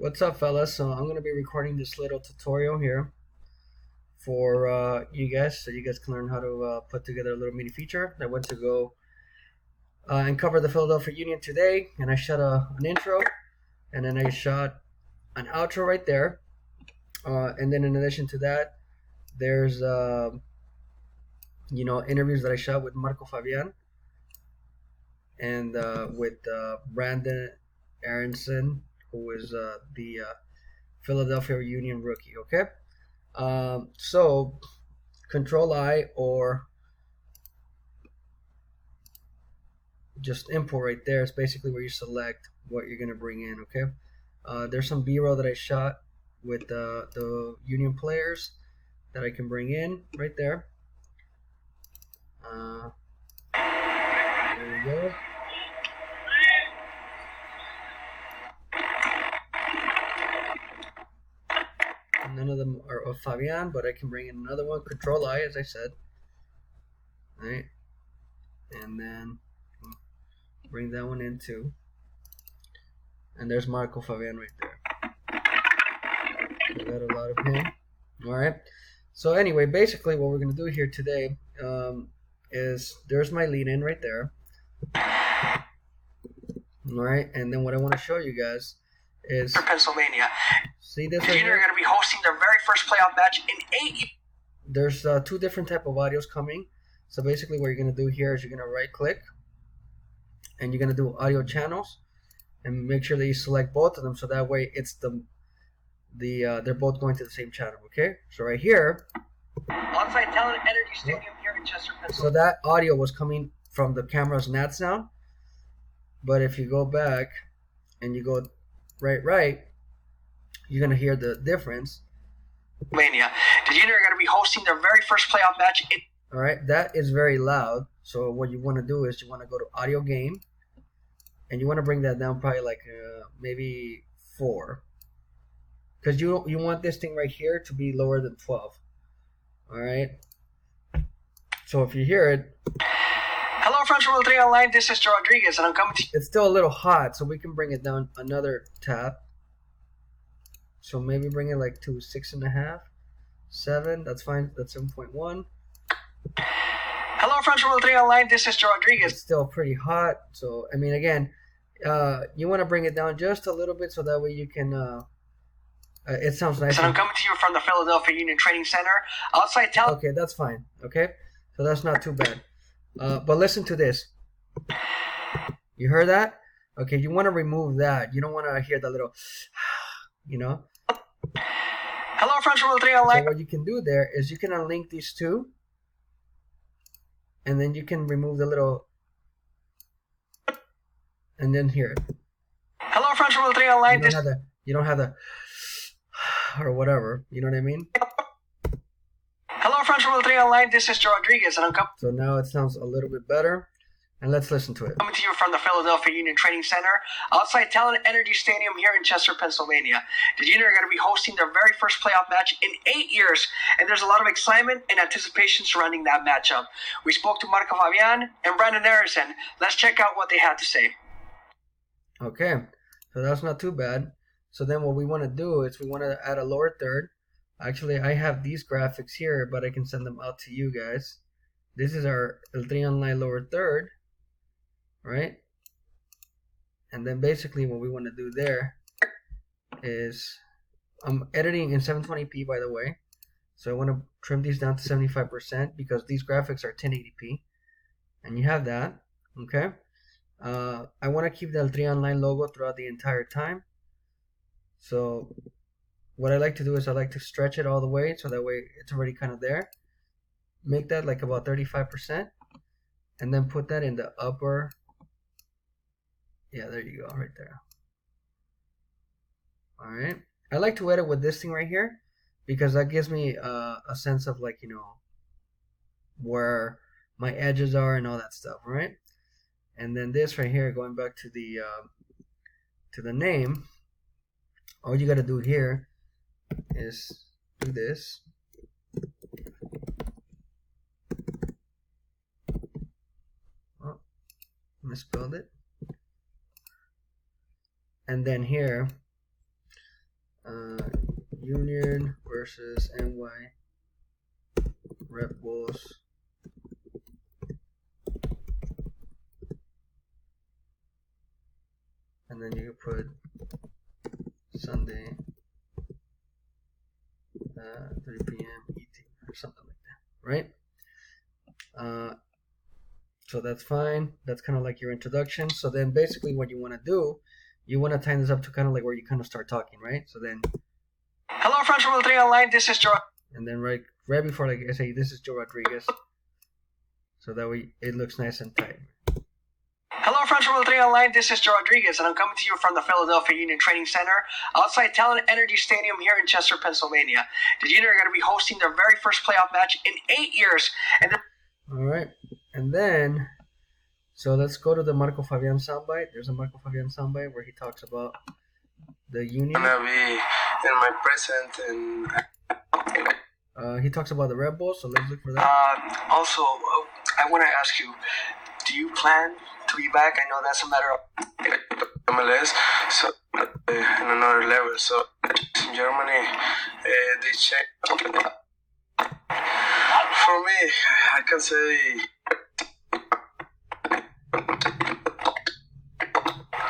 What's up, fellas? So I'm going to be recording this little tutorial here for you guys, so you guys can learn how to put together a little mini feature. I went to go and cover the Philadelphia Union today, and I shot an intro, and then I shot an outro right there. And then in addition to that, there's interviews that I shot with Marco Fabian and with Brandon Aronson, who is the Philadelphia Union rookie. Okay, so Control I or just import right there is basically where you select what you're gonna bring in. Okay, there's some B-roll that I shot with the Union players that I can bring in right there. There we go. None of them are of Fabian, but I can bring in another one. Control I, as I said. All right, and then bring that one in too. And there's Marco Fabian right there. I got a lot of him. All right. So anyway, basically what we're gonna do here today is there's my lead in right there. All right, and then what I want to show you guys is Pennsylvania. See this The right Union are here? going to be hosting their very first playoff match in 8 years. There's two different type of audios coming. So basically what you're gonna do here is you're gonna right click and you're gonna do audio channels and make sure that you select both of them, so that way it's they're both going to the same channel. Okay, so right here, On-site Talent Energy Stadium here in Chester, so Pennsylvania. that audio was coming from the camera's NAT sound, but if you go back and you go right, you're gonna hear the difference. The Union are going to be hosting their very first playoff match in. All right, that is very loud. So what you want to do is you want to go to audio gain, and you want to bring that down probably like maybe 4, because you want this thing right here to be lower than 12. All right. So if you hear it, Hello, friends from 3 Online. This is Joe Rodriguez, and I'm coming to you. it's still a little hot, so we can bring it down another tap. So maybe bring it like to 6.5, 7. That's fine. That's 7.1. Hello, friends from 3 Online. This is Joe Rodriguez. It's still pretty hot. So I mean, again, you want to bring it down just a little bit so that way you can. It sounds nice. And I'm coming to you from the Philadelphia Union Training Center. Outside Talent. Okay, that's fine. Okay, so that's not too bad. But listen to this. You heard that? Okay, you want to remove that. You don't want to hear the little, Hello, friends from 3 So Online. what you can do there is you can unlink these two, and then you can remove the little, and then hear it. Hello, friends from 3 Online. You don't have the, or whatever. You know what I mean? Hello, friends from 3 Online. This is Joe Rodriguez, and I'm coming So now it sounds a little bit better, and let's listen to it. to you from the Philadelphia Union Training Center, outside Talent Energy Stadium here in Chester, Pennsylvania. The Union are going to be hosting their very first playoff match in 8 years, and there's a lot of excitement and anticipation surrounding that matchup. We spoke to Marco Fabian and Brandon Harrison. Let's check out what they had to say. Okay, so that's not too bad. So then what we want to do is we want to add a lower third. Actually, I have these graphics here, but I can send them out to you guys. This is our El Tri Online lower third, right? And then basically what we want to do there is, I'm editing in 720p, by the way. So I want to trim these down to 75% because these graphics are 1080p. And you have that, okay? I want to keep the El Tri Online logo throughout the entire time. So what I like to do is I like to stretch it all the way, so that way it's already kind of there. Make that like about 35%, and then put that in the upper. Yeah, there you go, right there. All right. I like to edit with this thing right here because that gives me a sense of, like, where my edges are and all that stuff, right? And then this right here, going back to the name, all you got to do here is do this. Oh, misspelled it. And then here, Union versus NY Red Bulls. And then you put Sunday, 3 p.m. ET or something like that, right? So that's fine. That's kind of like your introduction. So then basically what you want to do, you want to time this up to kind of like where you kind of start talking, right? So then, hello friends from 3 Online, this is Joe. And then right before, like I say, this is Joe Rodriguez. So that way it looks nice and tight. Hello friends from 3 Online, this is Joe Rodriguez, and I'm coming to you from the Philadelphia Union Training Center outside Talent Energy Stadium here in Chester, Pennsylvania. Did you know you're going to be hosting their very first playoff match in 8 years? And all right, and then, so let's go to the Marco Fabian soundbite. There's a Marco Fabian soundbite where he talks about the Union. I'm gonna be in my present and he talks about the Red Bulls, so let's look for that. Also, I want to ask you, do you plan to be back? I know that's a matter of MLS, so in another level. So in Germany, they check. For me, I can say.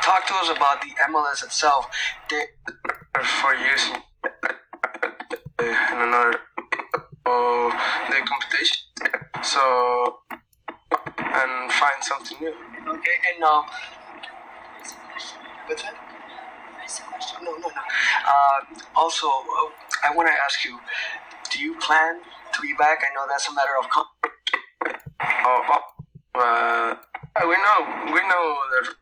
Talk to us about the MLS itself. They 4 years in another the competition. So and find something new. Okay, and what's that? No. Also, I want to ask you, do you plan to be back? I know that's a matter of. We know that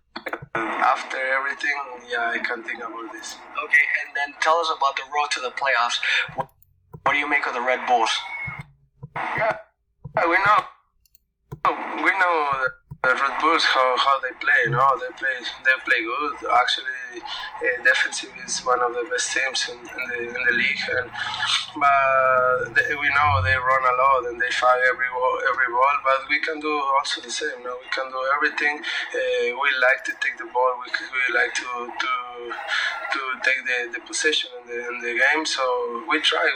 after everything, yeah, I can think about this. Okay, and then tell us about the road to the playoffs. What do you make of the Red Bulls? Yeah, we know the Red Bulls how they play. No, they play good. Actually, defensive is one of the best teams in the league. But we know they run a lot and they fight every ball. But we can do also the same. No, we can do everything. We like to take the ball. We like to take the possession in the game. So we try.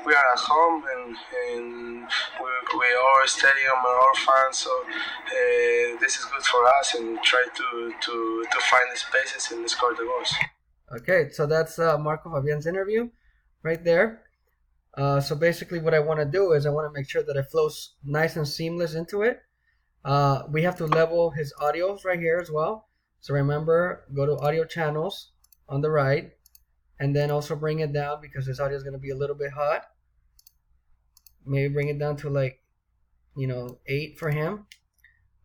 We are at home and we are stadium and our fans. So this is good for us and try to find the spaces and score the goals. Okay, so that's Marco Fabian's interview right there. So basically what I want to do is I want to make sure that it flows nice and seamless into it. We have to level his audios right here as well. So remember, go to audio channels on the right and then also bring it down because his audio is going to be a little bit hot. Maybe bring it down to like, 8 for him.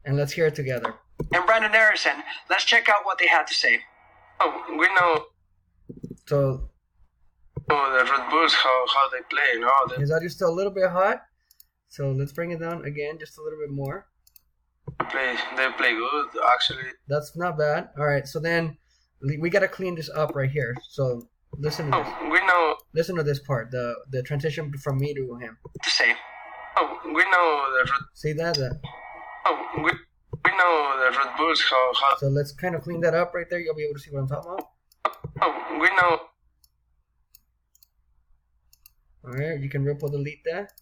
And let's hear it together. And Brandon Harrison, let's check out what they had to say. Oh, we know. So the Red Bulls how they play. No, his audio's still a little bit hot. So let's bring it down again just a little bit more. They play good, actually. That's not bad. All right, so then we got to clean this up right here. So listen to this. We know. Listen to this part, the transition from me to him. To say. Oh, we know the. See that? Oh, we know the Red Bulls how. So let's kind of clean that up right there. You'll be able to see what I'm talking about. Oh, we know. All right, you can ripple delete that.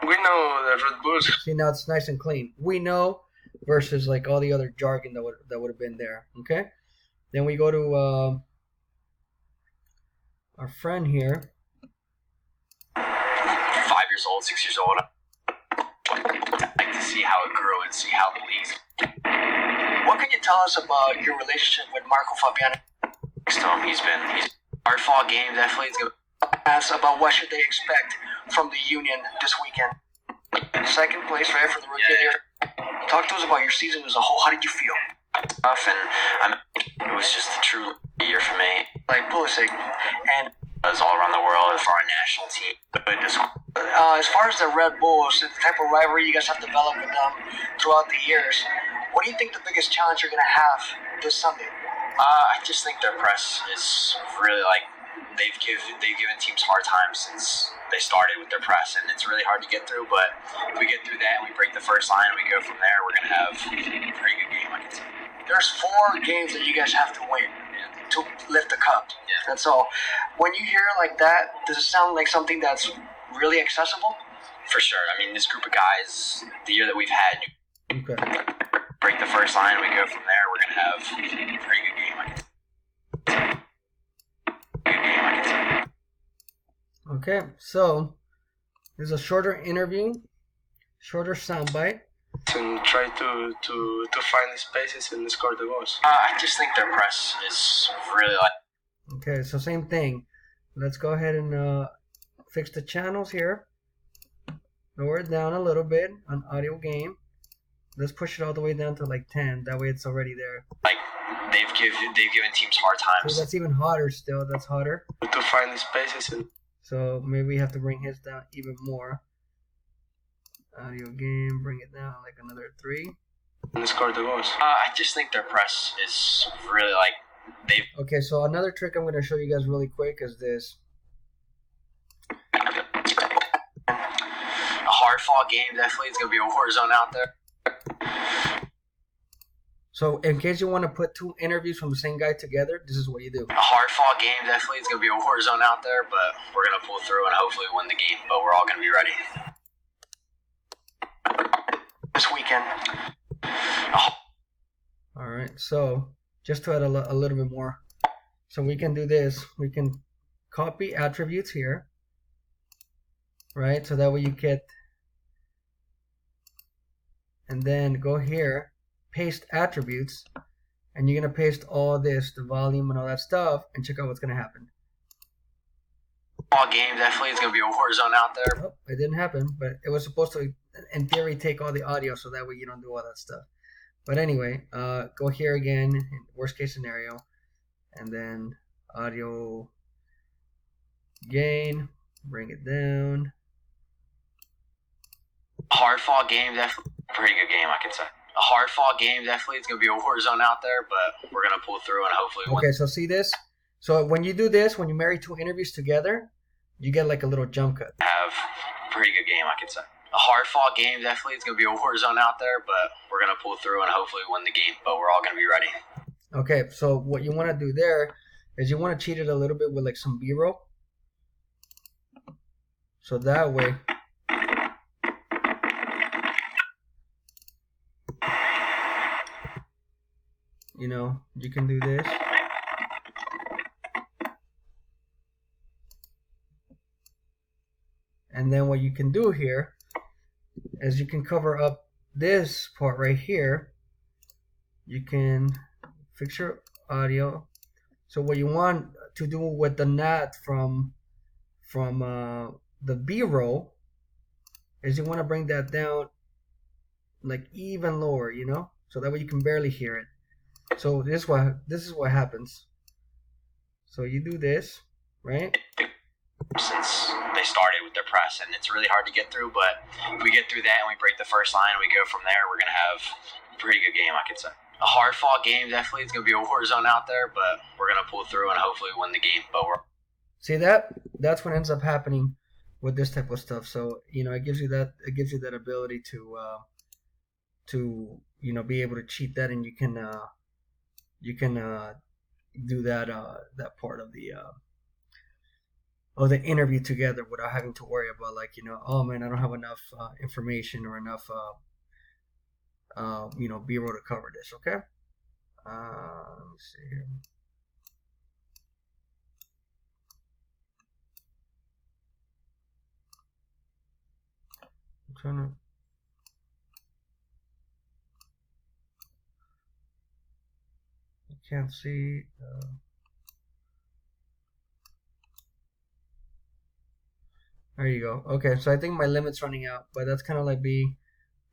We know the Red Bulls. See, now it's nice and clean. We know versus like all the other jargon that would have been there. Okay. Then we go to our friend here. 5 years old, 6 years old. I like to see how it grew and see how it leads. What can you tell us about your relationship with Marco Fabian? Next to him, he's hard fought game. Definitely, it's good. Ask about what should they expect from the Union this weekend. Second place, right, for the rookie year. Talk to us about your season as a whole. How did you feel? Tough, and it was just a true year for me. Like Pulisic, and it was all around the world for our national team. As far as the Red Bulls, the type of rivalry you guys have developed with them throughout the years, what do you think the biggest challenge you're going to have this Sunday? I just think their press is really they've given teams hard time since they started with their press, and it's really hard to get through. But if we get through that and we break the first line and we go from there, we're going to have a pretty good game, I can say. There's 4 games that you guys have to win to lift the cup. Yeah. That's all. When you hear it like that, does it sound like something that's really accessible? For sure. I mean, this group of guys, the year that we've had, Okay. break the first line, we go from there. We're gonna have a pretty good game. Okay, so there's a shorter interview, shorter soundbite. And try to find the spaces and score the goals. I just think their press is really like. Okay, so same thing. Let's go ahead and fix the channels here. Lower it down a little bit on audio game. Let's push it all the way down to like 10. That way it's already there. Like they've given teams hard times. So that's even hotter still. That's hotter. To find the spaces and. So maybe we have to bring his down even more. Audio game, bring it down like another 3. And score the goals. I just think their press is really like they've. Okay, so another trick I'm going to show you guys really quick is this. A hard fought game, definitely. It's going to be a war zone out there. So in case you want to put 2 interviews from the same guy together, this is what you do. A hard fought game, definitely. It's going to be a war zone out there, but we're going to pull through and hopefully win the game. But we're all going to be ready. This weekend. All right, so just to add a little bit more. So we can do this. We can copy attributes here, right? So that way you get, and then go here, paste attributes, and you're going to paste all this, the volume and all that stuff, and check out what's going to happen. All game, definitely. It's going to be a war zone out there. Oh, it didn't happen, but it was supposed to, in theory, take all the audio so that way you don't do all that stuff. But anyway, go here again, in worst case scenario, and then audio gain, bring it down. Hard fought game, definitely. Pretty good game, I can say. A hard fought game, definitely. It's going to be a war zone out there, but we're going to pull through and hopefully win. Okay, so see this? So when you do this, when you marry 2 interviews together, you get like a little jump cut. Have a pretty good game, I can say. A hard fought game, definitely. It's going to be a war zone out there, but we're going to pull through and hopefully win the game. But we're all going to be ready. Okay, so what you want to do there is you want to cheat it a little bit with like some B-roll. So that way, you know, you can do this. And then what you can do here is you can cover up this part right here. You can fix your audio. So what you want to do with the NAT from the B-roll is you want to bring that down like even lower, you know, so that way you can barely hear it. So this is what happens. So you do this, right? Since they started with their press, and it's really hard to get through, but if we get through that and we break the first line and we go from there, we're going to have a pretty good game, I can say. A hard fought game, definitely. It's going to be a war zone out there, but we're going to pull through and hopefully win the game. But we're. See that? That's what ends up happening with this type of stuff. So, you know, it gives you that ability to you know, be able to cheat that, and you can do that part of the interview together without having to worry about, like, you know, oh man, I don't have enough information or enough you know, B-roll to cover this. Okay, let me see here. I'm trying to. I can't see. There you go. Okay, so I think my limit's running out, but that's kind of like be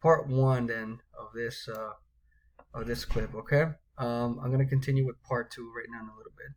part 1 then of this clip. Okay, I'm gonna continue with part 2 right now in a little bit.